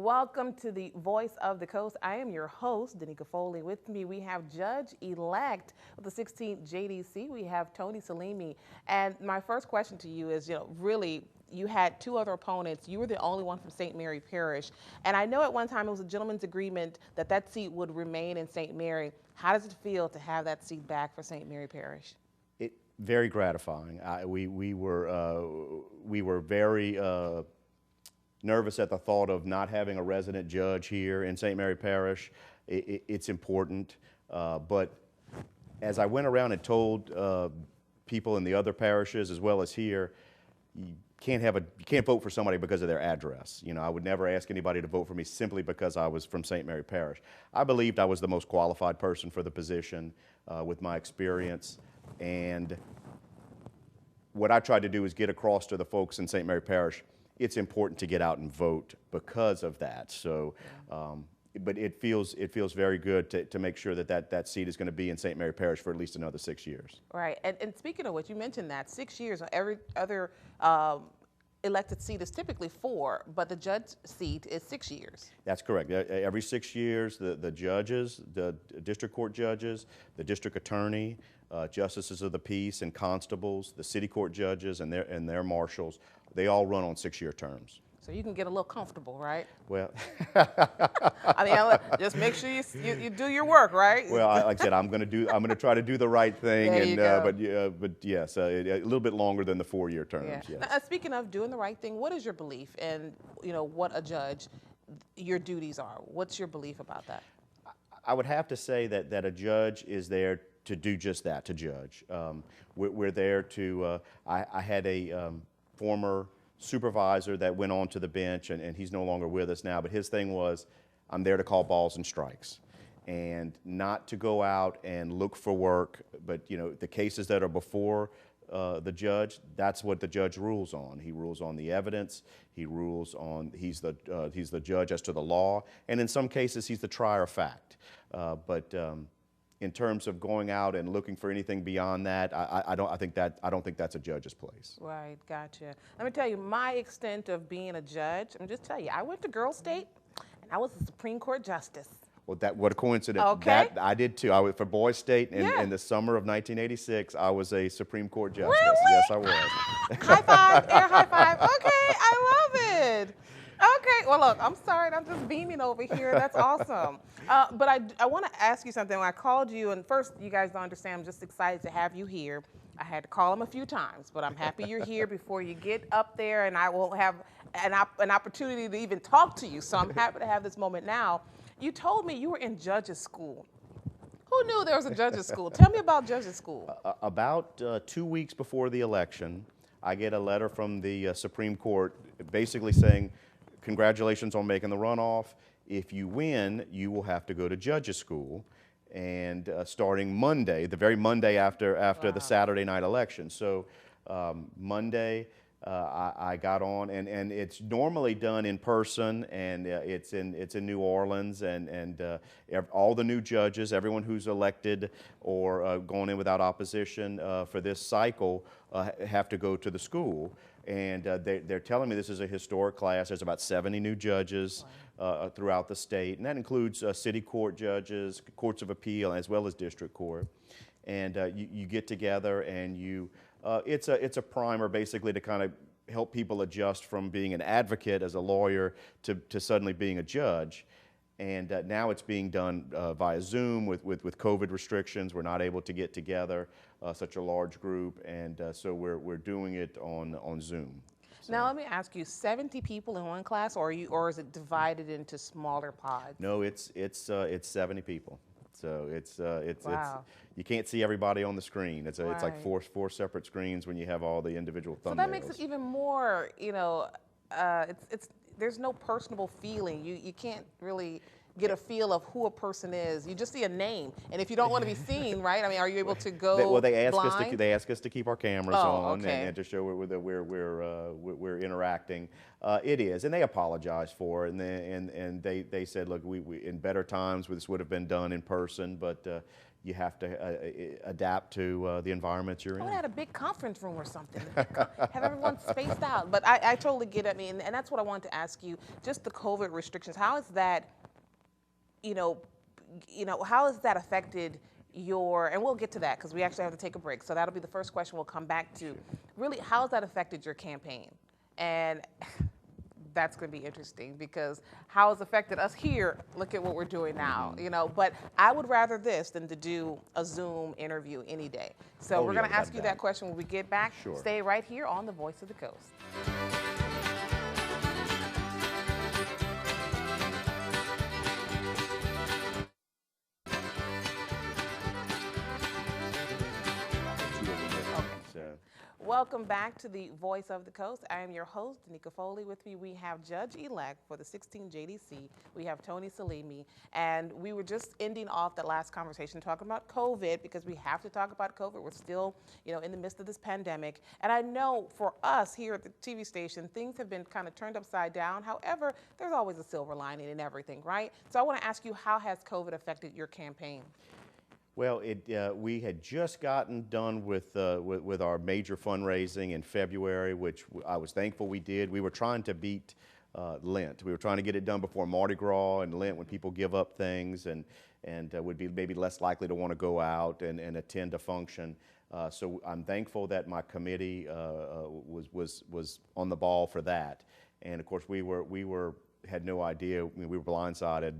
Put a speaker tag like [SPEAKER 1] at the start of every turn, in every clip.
[SPEAKER 1] Welcome to the Voice of the Coast. I am your host, Danika. With me, we have Judge-elect of the 16th JDC. We have Tony Saleme. And my first question to you is, really, you had two other opponents. You were the only one from St. Mary Parish. And I know at one time it was a gentleman's agreement that that seat would remain in St. Mary. How does it feel to have that seat back for St. Mary Parish?
[SPEAKER 2] Very gratifying. We were very nervous at the thought of not having a resident judge here in St. Mary Parish. It's important, but as I went around and told people in the other parishes as well as here, you can't vote for somebody because of their address. I would never ask anybody to vote for me simply because I was from St. Mary Parish. I believed I was the most qualified person for the position with my experience, and what I tried to do is get across to the folks in St. Mary Parish, it's important to get out and vote because of that. So, but it feels very good to make sure that seat is going to be in St. Mary Parish for at least another 6 years.
[SPEAKER 1] Right, and speaking of which, you mentioned that 6 years. Every other elected seat is typically 4, but the judge seat is 6 years.
[SPEAKER 2] That's correct. Every 6 years, the judges, the district court judges, the district attorney, justices of the peace and constables, the city court judges and their marshals, they all run on 6-year terms.
[SPEAKER 1] So you can get a little comfortable, right?
[SPEAKER 2] Well,
[SPEAKER 1] I mean, just make sure you do your work, right?
[SPEAKER 2] Well, like I said, I'm going to try to do the right thing,
[SPEAKER 1] there you go.
[SPEAKER 2] But yes, a little bit longer than the 4-year terms.
[SPEAKER 1] Yeah.
[SPEAKER 2] Yes.
[SPEAKER 1] Now, speaking of doing the right thing, what is your belief in what a judge, your duties are? What's your belief about that?
[SPEAKER 2] I would have to say that a judge is there to do just that, to judge. We're there to. I had a former supervisor that went on to the bench, and he's no longer with us now, but his thing was, I'm there to call balls and strikes, and not to go out and look for work, but the cases that are before the judge, that's what the judge rules on. He rules on the evidence, he's the judge as to the law, and in some cases he's the trier of fact. But in terms of going out and looking for anything beyond that, I don't think that's a judge's place.
[SPEAKER 1] Right, gotcha. Let me tell you, my extent of being a judge, I went to Girl State, and I was a Supreme Court justice.
[SPEAKER 2] Well, what a coincidence.
[SPEAKER 1] Okay.
[SPEAKER 2] I did too. I was for Boys State in the summer of 1986. I was a Supreme Court justice.
[SPEAKER 1] Really?
[SPEAKER 2] Yes, I was.
[SPEAKER 1] High five, air high five. Okay, I love it. Okay, well look, I'm sorry, I'm just beaming over here. That's awesome. But I want to ask you something. When I called you, and first, you guys don't understand, I'm just excited to have you here. I had to call him a few times, but I'm happy you're here before you get up there, and I will have an opportunity to even talk to you. So I'm happy to have this moment now. You told me you were in judges school. Who knew there was a judges school? Tell me about judges school.
[SPEAKER 2] About 2 weeks before the election, I get a letter from the Supreme Court basically saying, congratulations on making the runoff. If you win, you will have to go to judges school, and starting Monday, the very Monday after the Saturday night election. So Monday, I got on, and it's normally done in person, and it's in New Orleans, and all the new judges, everyone who's elected or going in without opposition for this cycle have to go to the school. And they're telling me this is a historic class. There's about 70 new judges throughout the state, and that includes city court judges, courts of appeal, as well as district court. And you get together, and it's a primer basically to kind of help people adjust from being an advocate as a lawyer to suddenly being a judge. And now it's being done via Zoom with COVID restrictions. We're not able to get together such a large group, and so we're doing it on Zoom. So.
[SPEAKER 1] Now let me ask you: 70 people in one class, or is it divided into smaller pods?
[SPEAKER 2] No, it's 70 people. So it's
[SPEAKER 1] wow.
[SPEAKER 2] You can't see everybody on the screen. It's like four separate screens when you have all the individual thumbnails.
[SPEAKER 1] So that makes it even more. There's no personable feeling. You can't really get a feel of who a person is? You just see a name, and if you don't want to be seen, right? I mean, are you able to go
[SPEAKER 2] Well, they ask us to keep our cameras on and to show we're interacting. It is, and they apologize for it, and they said, look, we in better times this would have been done in person, but you have to adapt to the environments you're in.
[SPEAKER 1] I had a big conference room or something. Have everyone spaced out. But I totally get it. I mean, and that's what I wanted to ask you. Just the COVID restrictions. How is that? How has that affected your? And we'll get to that because we actually have to take a break. So that'll be the first question we'll come back to. Really, how has that affected your campaign? And that's going to be interesting because how it's affected us here. Look at what we're doing now, But I would rather this than to do a Zoom interview any day. So we're going to ask you that question when we get back.
[SPEAKER 2] Sure.
[SPEAKER 1] Stay right here on the Voice of the Coast. Welcome back to the Voice of the Coast. I am your host, Danika Foley. With me, we have Judge-elect for the 16 JDC. We have Tony Saleme, and we were just ending off the last conversation talking about COVID because we have to talk about COVID. We're still, in the midst of this pandemic. And I know for us here at the TV station, things have been kind of turned upside down. However, there's always a silver lining in everything, right? So I want to ask you, how has COVID affected your campaign?
[SPEAKER 2] Well, we had just gotten done with our major fundraising in February, which I was thankful we did. We were trying to beat Lent. We were trying to get it done before Mardi Gras and Lent, when people give up things and would be maybe less likely to want to go out and attend a function. So I'm thankful that my committee was on the ball for that. And of course, we had no idea. We were blindsided,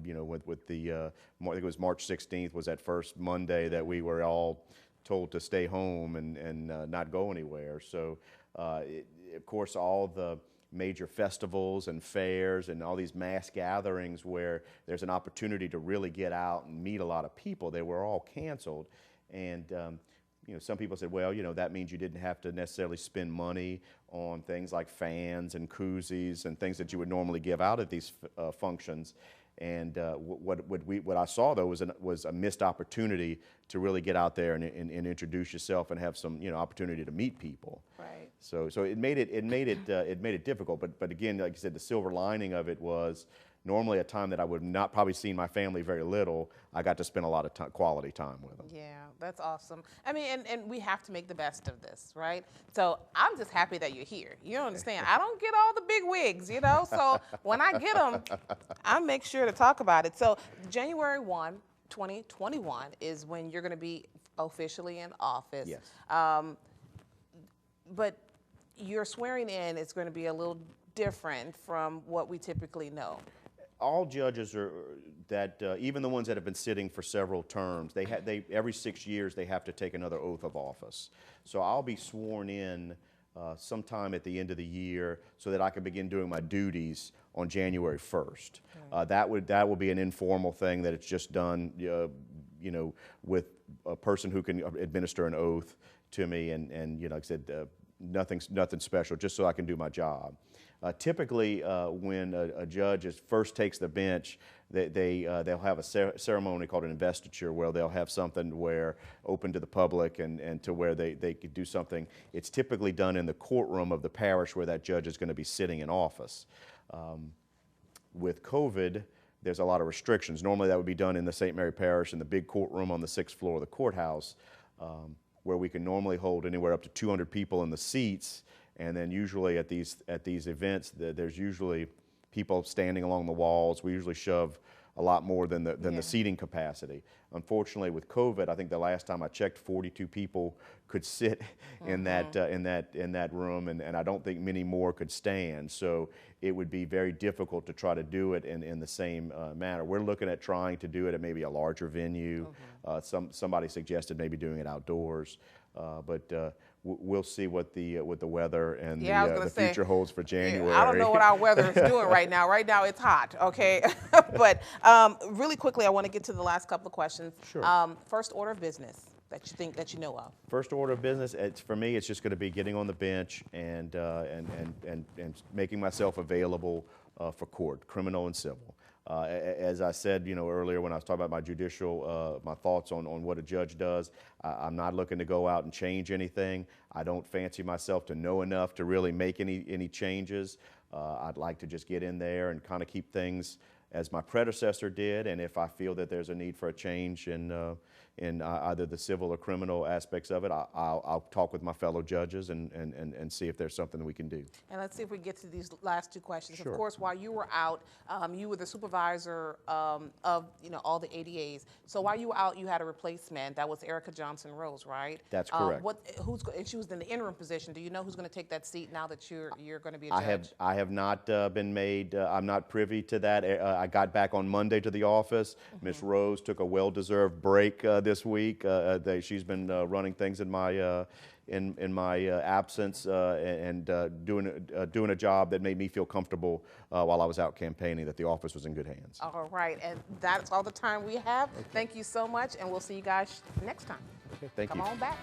[SPEAKER 2] with the, I think it was March 16th was that first Monday that we were all told to stay home and not go anywhere. So, of course, all the major festivals and fairs and all these mass gatherings where there's an opportunity to really get out and meet a lot of people, they were all canceled. And some people said, well, that means you didn't have to necessarily spend money on things like fans and koozies and things that you would normally give out at these functions. And what I saw, though, was a missed opportunity to really get out there and introduce yourself and have some opportunity to meet people.
[SPEAKER 1] Right.
[SPEAKER 2] So it made it difficult. But again, like you said, the silver lining of it was, normally a time that I would not probably seen my family very little, I got to spend a lot of quality time with them.
[SPEAKER 1] Yeah, that's awesome. I mean, and we have to make the best of this, right? So I'm just happy that you're here. You understand? I don't get all the big wigs, So when I get them, I make sure to talk about it. So January 1, 2021 is when you're going to be officially in office.
[SPEAKER 2] Yes.
[SPEAKER 1] But your swearing in is going to be a little different from what we typically know.
[SPEAKER 2] All judges even the ones that have been sitting for several terms, every 6 years they have to take another oath of office. So I'll be sworn in sometime at the end of the year so that I can begin doing my duties on January 1st. That will be an informal thing that it's just done, with a person who can administer an oath to me, and like I said, nothing special, just so I can do my job. Typically, when a judge first takes the bench, they'll have a ceremony called an investiture, where they'll have something open to the public and to where they could do something. It's typically done in the courtroom of the parish where that judge is going to be sitting in office. With COVID, there's a lot of restrictions. Normally that would be done in the St. Mary Parish in the big courtroom on the 6th floor of the courthouse, where we can normally hold anywhere up to 200 people in the seats. And then usually at these events, there's usually people standing along the walls. We usually shove a lot more than the seating capacity. Unfortunately, with COVID, I think the last time I checked, 42 people could sit in that room, and I don't think many more could stand. So it would be very difficult to try to do it in the same manner. We're looking at trying to do it at maybe a larger venue. Somebody suggested maybe doing it outdoors, but we'll see what the weather and the future holds for January.
[SPEAKER 1] I don't know what our weather is doing right now. Right now it's hot, okay? But really quickly, I want to get to the last couple of questions.
[SPEAKER 2] Sure.
[SPEAKER 1] First order of business that you know of.
[SPEAKER 2] First order of business, for me, it's just going to be getting on the bench and making myself available for court, criminal and civil. As I said, earlier when I was talking about my judicial, my thoughts on what a judge does, I'm not looking to go out and change anything. I don't fancy myself to know enough to really make any changes. I'd like to just get in there and kind of keep things as my predecessor did, and if I feel that there's a need for a change in either the civil or criminal aspects of it, I'll talk with my fellow judges and see if there's something that we can do.
[SPEAKER 1] And let's see if we get to these last two questions.
[SPEAKER 2] Sure.
[SPEAKER 1] Of course, while you were out, you were the supervisor of all the ADAs. So while you were out, you had a replacement. That was Erica Johnson Rose, right?
[SPEAKER 2] That's correct.
[SPEAKER 1] And she was in the interim position. Do you know who's going to take that seat now that you're going to be a judge?
[SPEAKER 2] I have not been made. I'm not privy to that. I got back on Monday to the office. Ms. Rose took a well-deserved break this week. She's been running things in my absence and doing a job that made me feel comfortable while I was out campaigning, that the office was in good hands.
[SPEAKER 1] All right, and that's all the time we have. Okay. Thank you so much, and we'll see you guys next time.
[SPEAKER 2] Okay, thank you.
[SPEAKER 1] Come on back.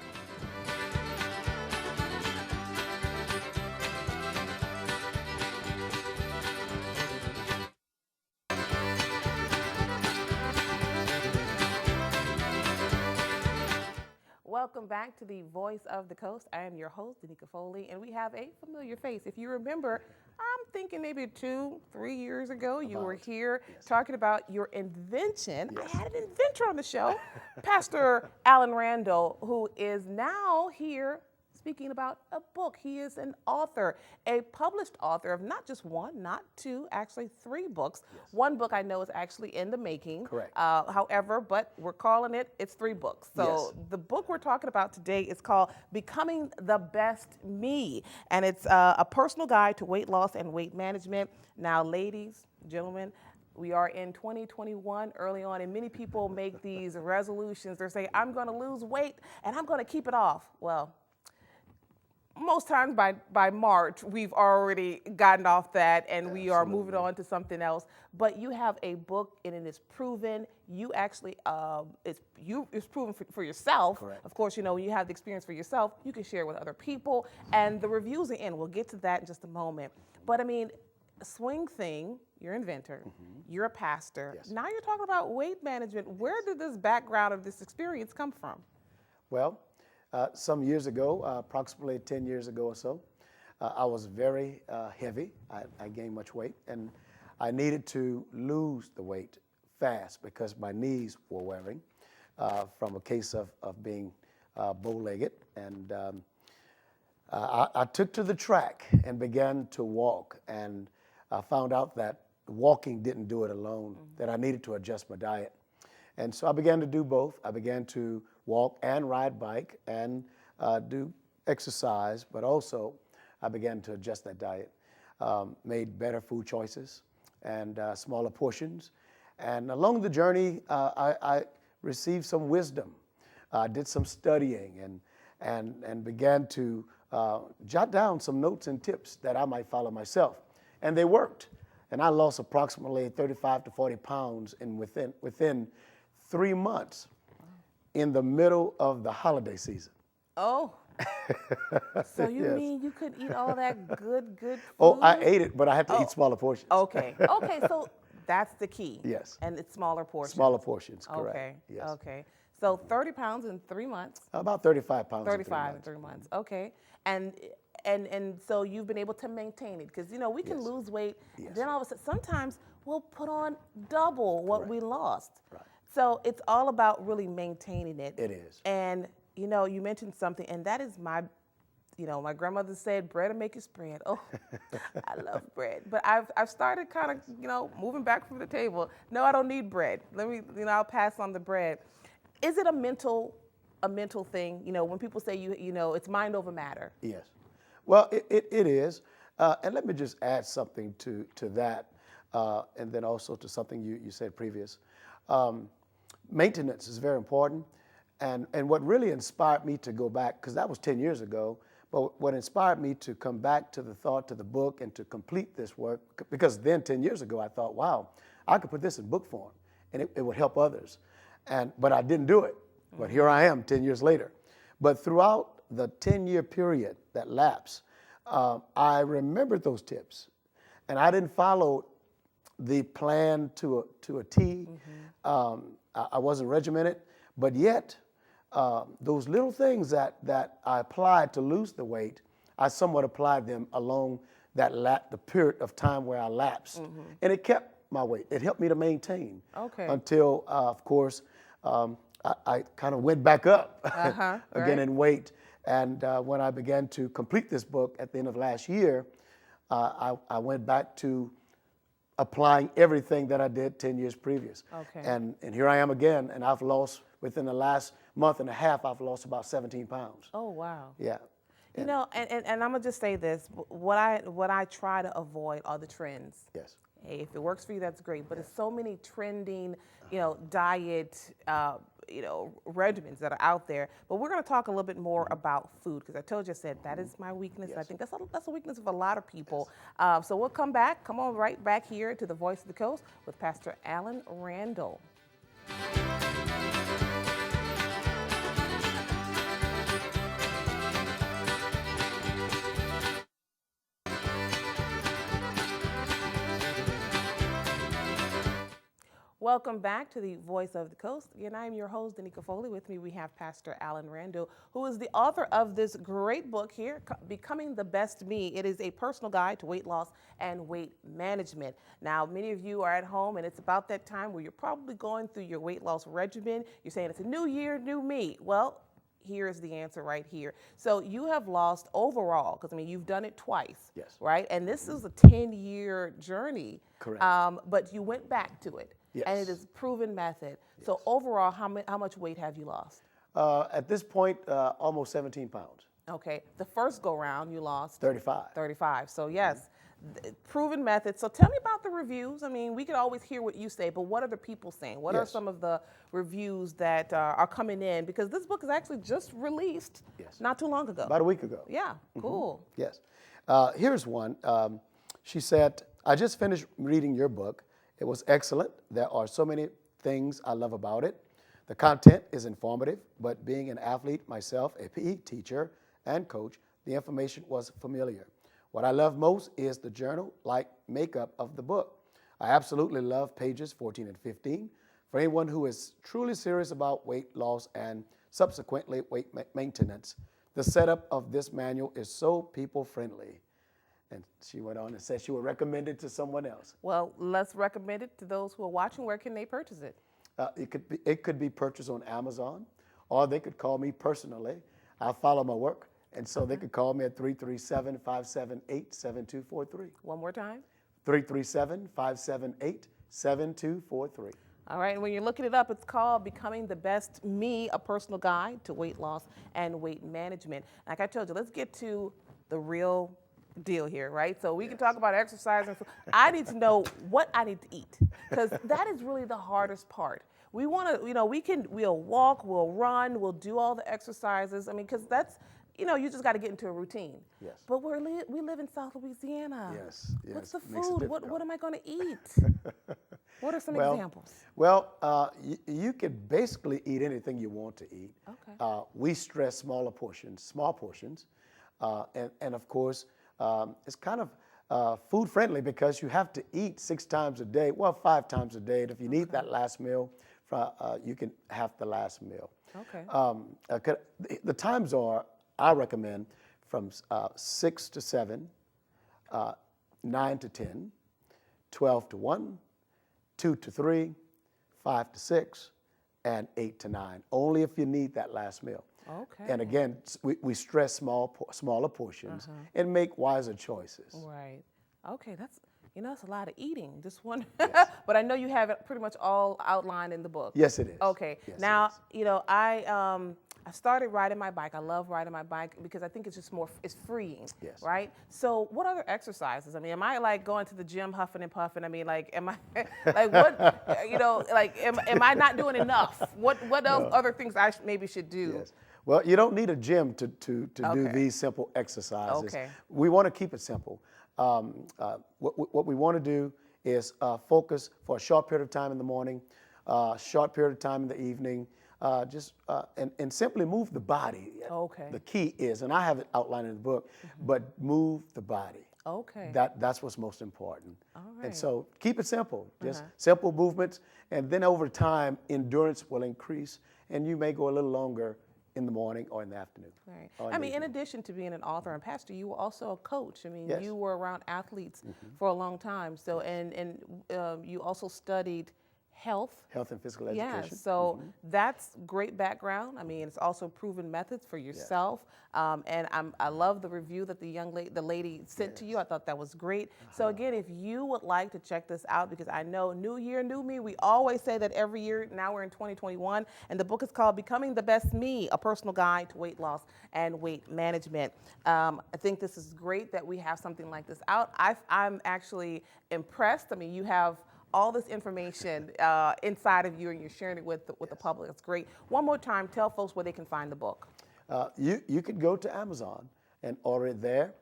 [SPEAKER 1] Welcome back to the Voice of the Coast. I am your host, Danika Foley, and we have a familiar face. If you remember, I'm thinking maybe 2-3 years ago, you were here talking about your invention. Yes. I had an inventor on the show, Pastor Allen Randle, who is now here speaking about a book. He is an author, a published author of not just one, not two, actually 3 books. Yes. One book I know is actually in the making.
[SPEAKER 3] Correct.
[SPEAKER 1] However, but we're calling it's 3 books. So the book we're talking about today is called Becoming the Best Me. And it's a personal guide to weight loss and weight management. Now, ladies, gentlemen, we are in 2021 early on, and many people make these resolutions. They're saying, I'm going to lose weight and I'm going to keep it off. Well, most times by March, we've already gotten off that and we are moving on to something else. But you have a book and it is proven. You actually, it's proven for yourself.
[SPEAKER 3] Correct.
[SPEAKER 1] Of course, when you have the experience for yourself, you can share with other people. And the reviews are in. We'll get to that in just a moment. But I mean, Swing Thing, you're an inventor, you're a pastor.
[SPEAKER 3] Yes.
[SPEAKER 1] Now you're talking about weight management. Where did this background of this experience come from?
[SPEAKER 3] Well, some years ago, approximately 10 years ago or so, I was very heavy. I gained much weight, and I needed to lose the weight fast because my knees were wearing from a case of being bow-legged. And I took to the track and began to walk, and I found out that walking didn't do it alone, that I needed to adjust my diet. And so I began to do both. I began to walk and ride bike and do exercise, but also I began to adjust that diet, made better food choices and smaller portions. And along the journey, I received some wisdom. I did some studying and began to jot down some notes and tips that I might follow myself. And they worked. And I lost approximately 35 to 40 pounds within 3 months in the middle of the holiday season.
[SPEAKER 1] Oh, so you mean you could eat all that good food?
[SPEAKER 3] Oh, I ate it, but I had to eat smaller portions.
[SPEAKER 1] Okay, so that's the key.
[SPEAKER 3] Yes.
[SPEAKER 1] And it's smaller portions.
[SPEAKER 3] Smaller portions, correct.
[SPEAKER 1] Okay,
[SPEAKER 3] yes.
[SPEAKER 1] Okay. So 30 pounds in 3 months.
[SPEAKER 3] About 35 pounds
[SPEAKER 1] 35 in 3 months, okay. And so you've been able to maintain it, because we can lose weight, and then all of a sudden, sometimes we'll put on double what we lost.
[SPEAKER 3] Right.
[SPEAKER 1] So it's all about really maintaining it.
[SPEAKER 3] It is.
[SPEAKER 1] And you mentioned something, and that is my grandmother said, bread will make you spread. Oh, I love bread. But I've started kind of, moving back from the table. No, I don't need bread. Let me, I'll pass on the bread. Is it a mental thing? When people say it's mind over matter.
[SPEAKER 3] Yes. Well, it is. And let me just add something to that, and then also to something you said previous. Maintenance is very important. And what really inspired me to go back, because that was 10 years ago, but what inspired me to come back to the thought, to the book, and to complete this work, because then 10 years ago I thought, wow, I could put this in book form, and it would help others. But I didn't do it. But here I am 10 years later. But throughout the 10-year period that lapsed, I remembered those tips. And I didn't follow the plan to a T. I wasn't regimented, but yet those little things that I applied to lose the weight, I somewhat applied them along the period of time where I lapsed, and it kept my weight. It helped me to maintain until, of course, I kind of went back up again in weight. And when I began to complete this book at the end of last year, I went back to applying everything that I did 10 years previous. And here I am again, and I've lost, within the last month and a half, I've lost about 17 pounds.
[SPEAKER 1] Oh, wow.
[SPEAKER 3] Yeah.
[SPEAKER 1] You know, and I'm going to just say this. What I try to avoid are the trends.
[SPEAKER 3] Yes.
[SPEAKER 1] Hey, if it works for you, that's great. But it's so many trending, diet, regimens that are out there. But we're going to talk a little bit more about food, because I told you, I said that is my weakness.
[SPEAKER 3] Yes.
[SPEAKER 1] I think that's a weakness of a lot of people. Yes. So we'll come on right back here to the Voice of the Coast with Pastor Allen Randle. Welcome back to the Voice of the Coast. Again, I am your host, Danika. With me, we have Pastor Allen Randle, who is the author of this great book here, Becoming the Best Me. It is a personal guide to weight loss and weight management. Now, many of you are at home, and it's about that time where you're probably going through your weight loss regimen. You're saying it's a new year, new me. Well, here's the answer right here. So you have lost overall, because you've done it twice,
[SPEAKER 3] yes,
[SPEAKER 1] right? And this is a 10-year journey.
[SPEAKER 3] Correct.
[SPEAKER 1] But you went back to it.
[SPEAKER 3] Yes.
[SPEAKER 1] And it is a proven method.
[SPEAKER 3] Yes.
[SPEAKER 1] So overall, how much weight have you lost?
[SPEAKER 3] At this point, almost 17 pounds.
[SPEAKER 1] Okay. The first go round, you lost
[SPEAKER 3] 35.
[SPEAKER 1] 35. So yes, proven method. So tell me about the reviews. We could always hear what you say, but what are the people saying? What are some of the reviews that are coming in? Because this book is actually just released not too long ago.
[SPEAKER 3] About a week ago.
[SPEAKER 1] Yeah. Cool.
[SPEAKER 3] Yes. Here's one. She said, I just finished reading your book. It was excellent. There are so many things I love about it. The content is informative, but being an athlete myself, a PE teacher and coach, the information was familiar. What I love most is the journal-like makeup of the book. I absolutely love pages 14 and 15. For anyone who is truly serious about weight loss and subsequently weight maintenance, the setup of this manual is so people-friendly. And she went on and said she would recommend it to someone else.
[SPEAKER 1] Well, let's recommend it to those who are watching. Where can they purchase it?
[SPEAKER 3] It could be purchased on Amazon, or they could call me personally. I follow my work, and so they could call me at 337-578-7243.
[SPEAKER 1] One more time.
[SPEAKER 3] 337-578-7243.
[SPEAKER 1] All right, and when you're looking it up, it's called Becoming the Best Me, a personal guide to weight loss and weight management. Like I told you, let's get to the real deal here, right? So we can talk about exercise, and I need to know what I need to eat, because that is really the hardest part. We want to, we'll walk, we'll run, we'll do all the exercises. because that's, you just got to get into a routine.
[SPEAKER 3] Yes.
[SPEAKER 1] But we live in South Louisiana.
[SPEAKER 3] Yes.
[SPEAKER 1] What's the food? What am I going to eat? What are some examples?
[SPEAKER 3] Well, you could basically eat anything you want to eat.
[SPEAKER 1] Okay.
[SPEAKER 3] We stress small portions, and of course, it's kind of food friendly, because you have to eat 6 times a day, 5 times a day. And if you need that last meal, you can have the last meal.
[SPEAKER 1] Okay.
[SPEAKER 3] The times are, I recommend, from 6 to 7, 9 to 10, 12 to 1, 2 to 3, 5 to 6, and 8 to 9. Only if you need that last meal.
[SPEAKER 1] Okay.
[SPEAKER 3] And again, we stress smaller portions and make wiser choices.
[SPEAKER 1] Right. Okay, that's a lot of eating. Just one.
[SPEAKER 3] Yes.
[SPEAKER 1] But I know you have it pretty much all outlined in the book.
[SPEAKER 3] Yes, it is.
[SPEAKER 1] Okay.
[SPEAKER 3] Yes,
[SPEAKER 1] now, I started riding my bike. I love riding my bike because I think it's just it's freeing.
[SPEAKER 3] Yes.
[SPEAKER 1] Right? So what other exercises? Am I like going to the gym huffing and puffing? Am I like what, am I not doing enough? What else other things I maybe should do?
[SPEAKER 3] Yes. Well, you don't need a gym to do these simple exercises.
[SPEAKER 1] Okay.
[SPEAKER 3] We want to keep it simple. What we want to do is focus for a short period of time in the morning, short period of time in the evening, and simply move the body.
[SPEAKER 1] Okay.
[SPEAKER 3] The key is, and I have it outlined in the book, but move the body.
[SPEAKER 1] Okay.
[SPEAKER 3] That's what's most important.
[SPEAKER 1] All
[SPEAKER 3] And
[SPEAKER 1] right.
[SPEAKER 3] so keep it simple, just simple movements, and then over time, endurance will increase, and you may go a little longer in the morning or in the afternoon.
[SPEAKER 1] Right.
[SPEAKER 3] or
[SPEAKER 1] I
[SPEAKER 3] the
[SPEAKER 1] mean, in
[SPEAKER 3] evening.
[SPEAKER 1] addition to being an author and pastor, you were also a coach. I mean,
[SPEAKER 3] Yes.
[SPEAKER 1] you were around athletes for a long time. So, and you also studied health.
[SPEAKER 3] Health and physical
[SPEAKER 1] Yeah,
[SPEAKER 3] education.
[SPEAKER 1] so that's great background. I mean, it's also proven methods for yourself. And I love the review that the lady sent to you. I thought that was great. So again, if you would like to check this out, because I know new year, new me, we always say that every year. Now we're in 2021, and the book is called Becoming the Best Me, A Personal Guide to Weight Loss and Weight Management. I think this is great that we have something like this out. I'm actually impressed. I mean, you have all this information inside of you, and you're sharing it with the public. It's great. One more time, tell folks where they can find the book.
[SPEAKER 3] You could go to Amazon and order it there,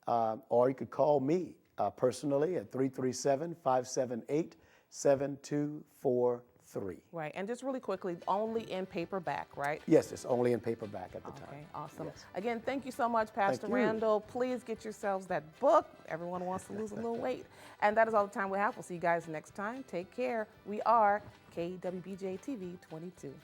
[SPEAKER 3] or you could call me personally at 337-578-7243.
[SPEAKER 1] Right, and just really quickly, only in paperback, right?
[SPEAKER 3] Yes, it's only in paperback at the time.
[SPEAKER 1] Okay, awesome.
[SPEAKER 3] Yes.
[SPEAKER 1] Again, thank you so much, Pastor
[SPEAKER 3] you.
[SPEAKER 1] Randle. Please get yourselves that book. Everyone wants to lose a little weight. And that is all the time we have. We'll see you guys next time. Take care. We are KWBJ TV 22.